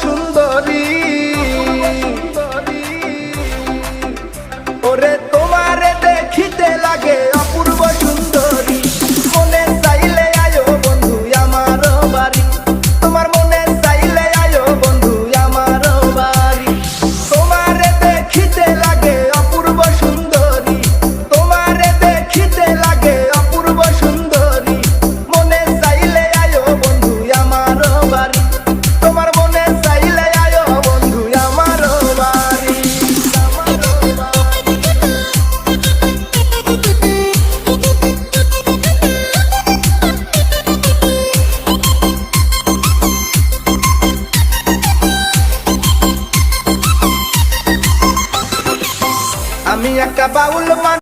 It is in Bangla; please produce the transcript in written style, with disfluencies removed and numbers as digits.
সুন্দরী ওরে তোমারে দেখিতে লাগে অপূর্ব সুন্দরী মনে চাইলে আয়ো বন্ধু আমার বাড়ি তোমার মনে চাইলে আয়ো বন্ধু আমার বাড়ি তোমারে দেখিতে লাগে অপূর্ব সুন্দরী তোমারে দেখিতে লাগে অপূর্ব সুন্দরী মনে চাইলে আয়ো বন্ধু আমার বাড়ি তোমার মনে চাইলে আয়ো বন্ধু আমার বাড়ি আমি একটা বাউল